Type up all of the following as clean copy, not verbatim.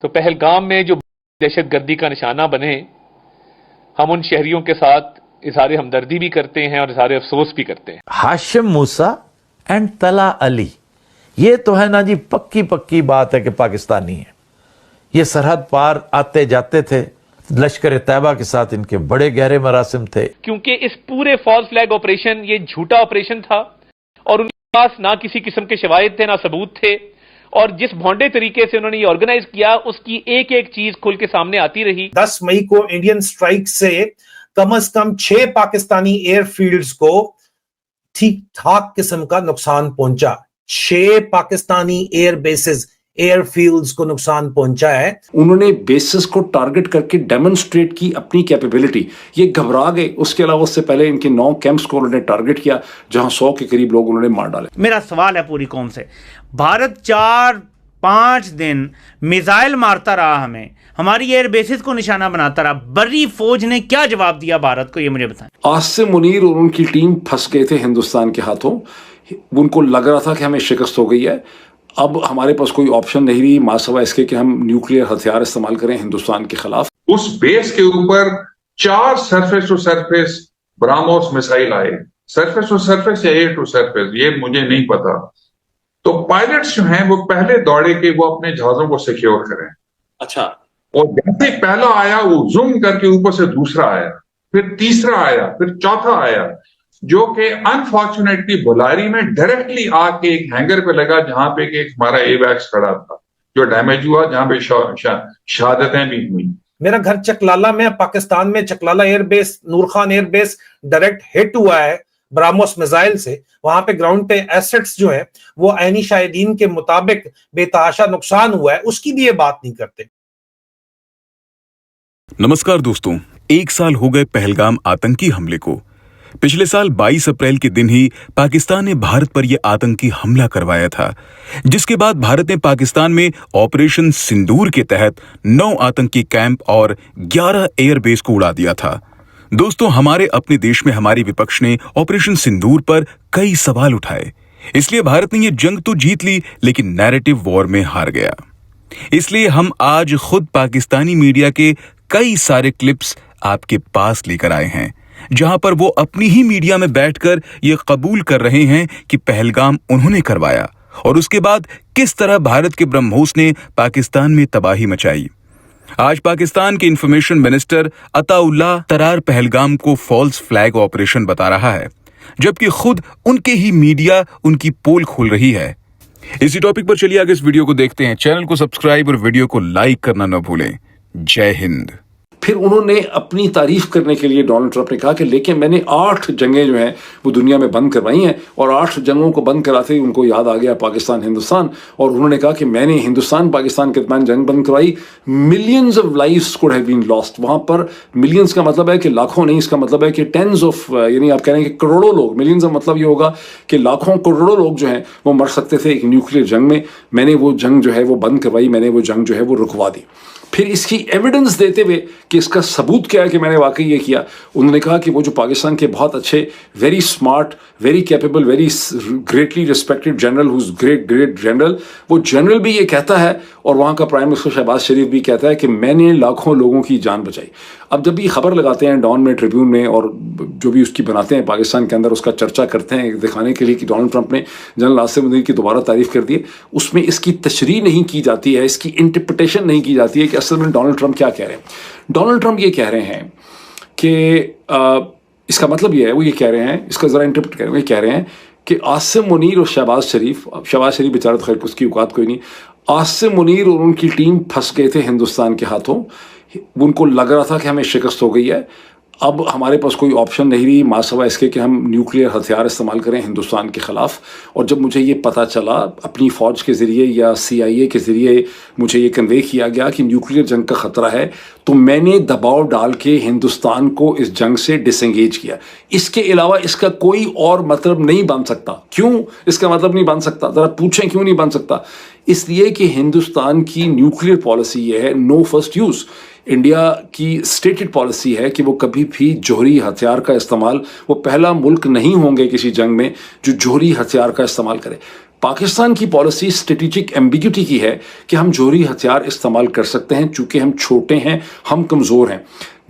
تو پہلگام میں جو دہشت گردی کا نشانہ بنے، ہم ان شہریوں کے ساتھ اظہار ہمدردی بھی کرتے ہیں اور اظہار افسوس بھی کرتے ہیں۔ ہاشم موسیٰ اینڈ طلحہ علی، یہ تو ہے نا جی پکی پکی بات ہے کہ پاکستانی ہیں۔ یہ سرحد پار آتے جاتے تھے، لشکر طیبہ کے ساتھ ان کے بڑے گہرے مراسم تھے۔ کیونکہ اس پورے فالس فلیگ آپریشن یہ جھوٹا آپریشن تھا، اور ان کے پاس نہ کسی قسم کے شواہد تھے نہ ثبوت تھے، اور جس بھونڈے طریقے سے انہوں نے یہ آرگنائز کیا اس کی ایک ایک چیز کھل کے سامنے آتی رہی۔ 10 مئی کو انڈین سٹرائک سے کم از کم 6 پاکستانی ایئر فیلڈز کو ٹھیک ٹھاک قسم کا نقصان پہنچا۔ 6 Pakistani air bases air fields کو نقصان پہنچا ہے۔ انہوں نے بیسز کو ٹارگٹ کر کے ڈیمونسٹریٹ کی اپنی کیپیبلٹی، یہ گھبرا گئے۔ اس کے علاوہ اس سے پہلے ان کے 9 کیمپس کو انہوں نے ٹارگٹ کیا جہاں 100 کے قریب لوگ انہوں نے مار ڈالے۔ میرا سوال ہے پوری قوم سے، بھارت 4-5 دن میزائل مارتا رہا، ہماری ایئر بیسز کو نشانہ بناتا رہا، بری فوج نے کیا جواب دیا بھارت کو، یہ مجھے بتائیں۔ عاصم منیر اور ان کی ٹیم پھنس گئے تھے ہندوستان کے ہاتھوں۔ ان کو لگ رہا تھا کہ ہمیں شکست ہو گئی ہے، اب ہمارے پاس کوئی آپشن نہیں رہی ماں سوا اس کے کہ ہم نیوکلیئر ہتھیار استعمال کریں ہندوستان کے خلاف۔ اس بیس کے اوپر 4 سرفیس ٹو سرفیس براموس میسائل آئے، سرفیس ٹو سرفیس یا ایئر ٹو سرفیس، یہ مجھے نہیں پتا۔ تو پائلٹس جو ہیں وہ پہلے دوڑے کہ وہ اپنے جہازوں کو سیکیور کریں۔ اچھا، اور جیسے پہلا آیا وہ زوم کر کے اوپر سے دوسرا آیا، پھر تیسرا آیا، پھر چوتھا آیا، جو کہ انفارچونیٹلی بولاری میں ڈائریکٹلی آ کے ایک ہینگر پہ لگا جہاں پہ کہ ہمارا اے ویکس کھڑا تھا جو ڈیمیج ہوا، جہاں پہ شہادتیں بھی ہوئی۔ میرا گھر چکلالہ میں، پاکستان میں چکلالہ ایئر بیس، نور خان ایئر بیس ڈائریکٹ ہٹ ہوا ہے براموس میزائل سے۔ وہاں پہ گراؤنڈ پہ ایسٹس جو ہیں وہ عینی شاہدین کے مطابق بے تحاشا نقصان ہوا ہے، اس کی بھی یہ بات نہیں کرتے۔ نمسکار دوستوں، 1 سال ہو گئے پہلگام آتنکی حملے کو۔ پچھلے سال 22 اپریل کے دن ہی پاکستان نے بھارت پر یہ آتنکی حملہ کروایا تھا، جس کے بعد بھارت نے پاکستان میں آپریشن سندور کے تحت 9 آتنکی کیمپ اور 11 ایئر بیس کو اڑا دیا تھا۔ دوستوں، ہمارے اپنے دیش میں ہماری وپکش نے آپریشن سندور پر کئی سوال اٹھائے، اس لیے بھارت نے یہ جنگ تو جیت لی لیکن نیریٹو وار میں ہار گیا۔ اس لیے ہم آج خود پاکستانی میڈیا کے کئی سارے کلپس آپ کے پاس لے کر آئے ہیں، جہاں پر وہ اپنی ہی میڈیا میں بیٹھ کر یہ قبول کر رہے ہیں کہ پہلگام انہوں نے کروایا، اور اس کے بعد کس طرح بھارت کے برہموس نے پاکستان میں تباہی مچائی۔ آج پاکستان کے انفارمیشن منسٹر عطا اللہ ترار پہلگام کو فالس فلیگ آپریشن بتا رہا ہے، جبکہ خود ان کے ہی میڈیا ان کی پول کھول رہی ہے۔ اسی ٹاپک پر چلیے آگے اس ویڈیو کو دیکھتے ہیں۔ چینل کو سبسکرائب اور ویڈیو کو لائک کرنا نہ بھولیں۔ جے ہند۔ پھر انہوں نے اپنی تعریف کرنے کے لیے ڈونلڈ ٹرمپ نے کہا کہ لیکن میں نے 8 جنگیں جو ہیں وہ دنیا میں بند کروائی ہیں، اور 8 جنگوں کو بند کراتے ہی ان کو یاد آ گیا پاکستان ہندوستان، اور انہوں نے کہا کہ میں نے ہندوستان پاکستان کے درمیان جنگ بند کروائی، millions of lives could have been lost. وہاں پر ملینز کا مطلب ہے کہ لاکھوں نہیں، اس کا مطلب ہے کہ ٹینز آف، یعنی آپ کہہ رہے ہیں کہ کروڑوں لوگ، ملینز کا مطلب یہ ہوگا کہ لاکھوں کروڑوں لوگ جو ہیں وہ مر سکتے تھے ایک نیوکلیئر جنگ میں۔ میں نے وہ جنگ جو ہے وہ بند کروائی، میں نے وہ جنگ جو ہے وہ رکوا دی۔ پھر اس کی ایویڈنس دیتے ہوئے کہ اس کا ثبوت کیا ہے کہ میں نے واقعی یہ کیا، انہوں نے کہا کہ وہ جو پاکستان کے بہت اچھے، very smart, very capable, very greatly respected general, whose great general, وہ جنرل بھی یہ کہتا ہے، اور وہاں کا پرائم منسٹر شہباز شریف بھی کہتا ہے کہ میں نے لاکھوں لوگوں کی جان بچائی۔ اب جب یہ خبر لگاتے ہیں ڈان میں، ٹریبیون میں، اور جو بھی اس کی بناتے ہیں پاکستان کے اندر، اس کا چرچا کرتے ہیں دکھانے کے لیے کہ ڈونلڈ ٹرمپ نے جنرل عاصم منیر کی دوبارہ تعریف کر دی ہے، اس میں اس کی تشریح نہیں کی جاتی ہے، اس کی انٹرپریٹیشن نہیں کی جاتی ہے کہ اصل میں ڈونلڈ ٹرمپ کیا کہہ رہے ہیں۔ ڈونلڈ ٹرمپ یہ کہہ رہے ہیں کہ اس کا مطلب یہ ہے، وہ یہ کہہ رہے ہیں، اس کا ذرا انٹرپریٹ کریں، وہ یہ کہہ رہے ہیں کہ عاصم منیر اور شہباز شریف بیچارہ تو خیر اس کی اوقات کوئی نہیں، عاصم منیر اور ان کی ٹیم پھنس گئے تھے ہندوستان کے ہاتھوں۔ ان کو لگ رہا تھا کہ ہمیں شکست ہو گئی ہے، اب ہمارے پاس کوئی آپشن نہیں رہی ماں سوا اس کے کہ ہم نیوکلیئر ہتھیار استعمال کریں ہندوستان کے خلاف۔ اور جب مجھے یہ پتہ چلا اپنی فوج کے ذریعے یا CIA کے ذریعے مجھے یہ کنوے کیا گیا کہ نیوکلیئر جنگ کا خطرہ ہے، تو میں نے دباؤ ڈال کے ہندوستان کو اس جنگ سے ڈس انگیج کیا۔ اس کے علاوہ اس کا کوئی اور مطلب نہیں بن سکتا۔ کیوں اس کا مطلب نہیں بن سکتا؟ ذرا پوچھیں کیوں نہیں بن سکتا؟ اس لیے کہ ہندوستان کی نیوکلیئر پالیسی یہ ہے نو فرسٹ یوز. انڈیا کی اسٹیٹڈ پالیسی ہے کہ وہ کبھی بھی جوہری ہتھیار کا استعمال، وہ پہلا ملک نہیں ہوں گے کسی جنگ میں جو جوہری ہتھیار کا استعمال کرے. پاکستان کی پالیسی اسٹریٹجک ایمبیگوٹی کی ہے کہ ہم جوہری ہتھیار استعمال کر سکتے ہیں چونکہ ہم چھوٹے ہیں، ہم کمزور ہیں.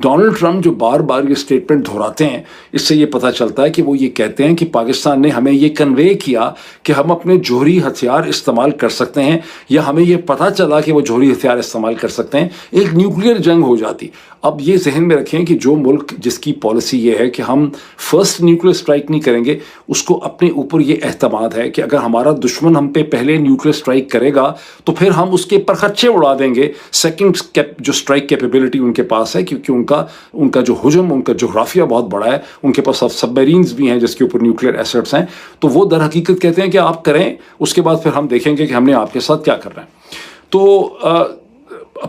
ڈونلڈ ٹرمپ جو بار بار یہ سٹیٹمنٹ دہراتے ہیں، اس سے یہ پتہ چلتا ہے کہ وہ یہ کہتے ہیں کہ پاکستان نے ہمیں یہ کنوے کیا کہ ہم اپنے جوہری ہتھیار استعمال کر سکتے ہیں، یا ہمیں یہ پتہ چلا کہ وہ جوہری ہتھیار استعمال کر سکتے ہیں، ایک نیوکلیئر جنگ ہو جاتی. اب یہ ذہن میں رکھیں کہ جو ملک جس کی پالیسی یہ ہے کہ ہم فرسٹ نیوکلیئر اسٹرائک نہیں کریں گے، اس کو اپنے اوپر یہ اعتماد ہے کہ اگر ہمارا دشمن ہم پہ پہلے نیوکلیئر اسٹرائک کرے گا تو پھر ہم اس کے پرخچے اڑا دیں گے. سیکنڈ جو اسٹرائک کیپیبلٹی ان کے پاس ہے، کیونکہ ان کا جو حجم، ان کا جغرافیہ بہت بڑا ہے، ان کے پاس سب میرینز بھی ہیں جس کے اوپر نیوکلیئر ایسٹس ہیں. تو وہ در حقیقت کہتے ہیں کہ آپ کریں، اس کے بعد پھر ہم دیکھیں گے کہ ہم نے آپ کے ساتھ کیا کرنا ہے. تو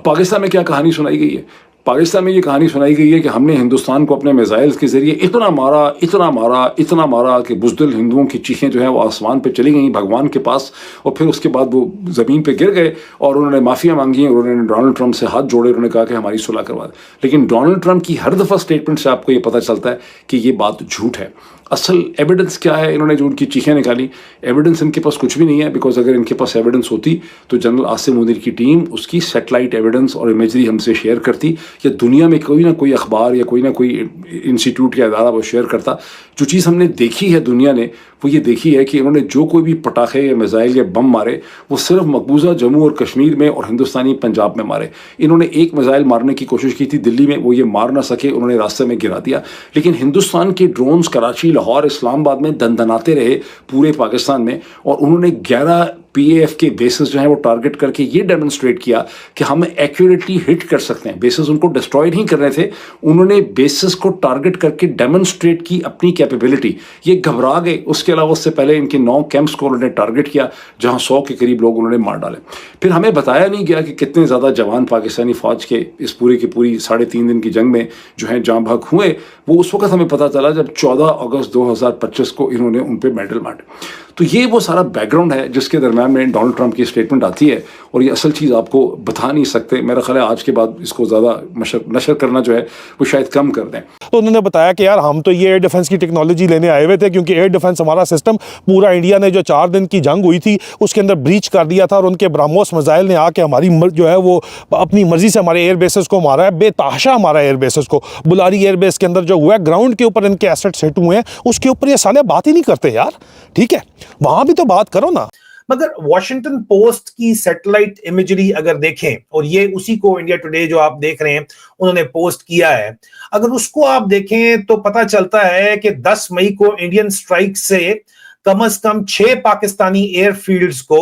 پاکستان میں کیا کہانی سنائی گئی ہے؟ پاکستان میں یہ کہانی سنائی گئی ہے کہ ہم نے ہندوستان کو اپنے میزائلز کے ذریعے اتنا مارا کہ بزدل ہندوؤں کی چیخیں جو ہیں وہ آسمان پہ چلی گئیں بھگوان کے پاس، اور پھر اس کے بعد وہ زمین پہ گر گئے اور انہوں نے معافیاں مانگی اور انہوں نے ڈونلڈ ٹرمپ سے ہاتھ جوڑے، انہوں نے کہا کہ ہماری صلح کروا دیں. لیکن ڈونلڈ ٹرمپ کی ہر دفعہ اسٹیٹمنٹ سے آپ کو یہ پتہ چلتا ہے کہ یہ بات جھوٹ ہے. اصل ایویڈنس کیا ہے؟ انہوں نے جو ان کی چیخیں نکالی، ایویڈنس ان کے پاس کچھ بھی نہیں ہے، بیکاز اگر ان کے پاس ایویڈنس ہوتی تو جنرل عاصم منیر کی ٹیم اس کی سیٹلائٹ ایویڈنس اور امیجری ہم سے شیئر کرتی، یا دنیا میں کوئی نہ کوئی اخبار یا کوئی نہ کوئی انسٹیٹیوٹ یا ادارہ وہ شیئر کرتا. جو چیز ہم نے دیکھی ہے دنیا نے، وہ یہ دیکھی ہے کہ انہوں نے جو کوئی بھی پٹاخے یا میزائل یا بم مارے وہ صرف مقبوضہ جموں اور کشمیر میں اور ہندوستانی پنجاب میں مارے. انہوں نے ایک میزائل مارنے کی کوشش کی تھی دلی میں، وہ یہ مار نہ سکے، انہوں نے راستے میں گرا دیا. لیکن ہندوستان کے ڈرونز کراچی، لاہور، اسلام آباد میں دندناتے رہے پورے پاکستان میں، اور انہوں نے 11 پی اے ایف کے بیسز جو ہیں وہ ٹارگٹ کر کے یہ ڈیمونسٹریٹ کیا کہ ہم ایکوریٹلی ہٹ کر سکتے ہیں. بیسز ان کو ڈسٹرائڈ نہیں کرنے تھے، انہوں نے بیسز کو ٹارگٹ کر کے ڈیمونسٹریٹ کی اپنی کیپیبلٹی. یہ گھبرا گئے. اس کے علاوہ اس سے پہلے ان کے 9 کیمپس کو انہوں نے ٹارگٹ کیا جہاں 100 کے قریب لوگ انہوں نے مار ڈالے. پھر ہمیں بتایا نہیں گیا کہ کتنے زیادہ جوان پاکستانی فوج کے اس پوری کی پوری 3.5 دن کی جنگ میں جو ہیں جاں بحق ہوئے. وہ اس وقت ہمیں پتہ چلا جب 14 اگست 2025 کو انہوں نے ان پہ میڈل بانٹے. تو یہ وہ سارا بیک گراؤنڈ ہے جس کے درمیان میں ڈونلڈ ٹرمپ کی اسٹیٹمنٹ آتی ہے، اور یہ اصل چیز آپ کو بتا نہیں سکتے. میرا خیال ہے آج کے بعد اس کو زیادہ نشر کرنا جو ہے وہ شاید کم کر دیں. تو انہوں نے بتایا کہ یار ہم تو یہ ایئر ڈیفنس کی ٹیکنالوجی لینے آئے ہوئے تھے، کیونکہ ایئر ڈیفنس ہمارا سسٹم پورا انڈیا نے جو 4 دن کی جنگ ہوئی تھی اس کے اندر بریچ کر دیا تھا، اور ان کے براموس میزائل نے آ کے ہماری جو ہے وہ اپنی مرضی سے ہمارے ایئر بیسز کو مارا ہے، بے تحاشا ہمارا ایئر بیسز کو. بلاری ایئر بیس کے اندر جو ہوا ہے، گراؤنڈ کے اوپر ان کے ایسٹس ہٹ ہوئے ہیں، اس کے اوپر یہ سالے بات ہی نہیں کرتے یار. ٹھیک ہے، وہاں بھی تو بات کرو نا. مگر واشنگٹن پوسٹ کی سیٹلائٹ امیجری اگر دیکھیں، اور یہ اسی کو انڈیا ٹوڈے جو آپ دیکھ رہے ہیں انہوں نے پوسٹ کیا ہے، اگر اس کو آپ دیکھیں تو پتہ چلتا ہے کہ 10 مئی کو انڈین سٹرائک سے کم از کم 6 پاکستانی ایئر فیلڈز کو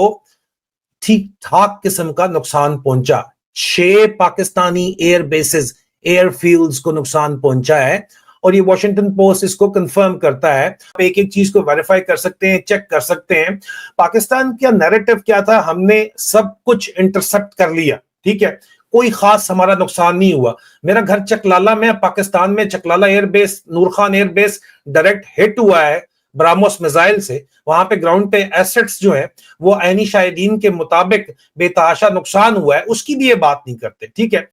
ٹھیک ٹھاک قسم کا نقصان پہنچا. 6 Pakistani air bases, air fields کو نقصان پہنچا ہے، اور یہ واشنگٹن پوسٹ اس کو کنفرم کرتا ہے. آپ ایک ایک چیز کو ویریفائی کر سکتے ہیں، چیک کر سکتے ہیں. پاکستان کا نیریٹو کیا تھا؟ ہم نے سب کچھ انٹرسپٹ کر لیا، ٹھیک ہے، کوئی خاص ہمارا نقصان نہیں ہوا. میرا گھر چکلالہ میں، پاکستان میں چکلالہ ایئر بیس، نور خان ایئر بیس ڈائریکٹ ہٹ ہوا ہے براموس میزائل سے. وہاں پہ گراؤنڈ پہ ایسٹس جو ہیں وہ عینی شاہدین کے مطابق بے تحاشا نقصان ہوا ہے، اس کی بھی یہ بات نہیں کرتے. ٹھیک ہے،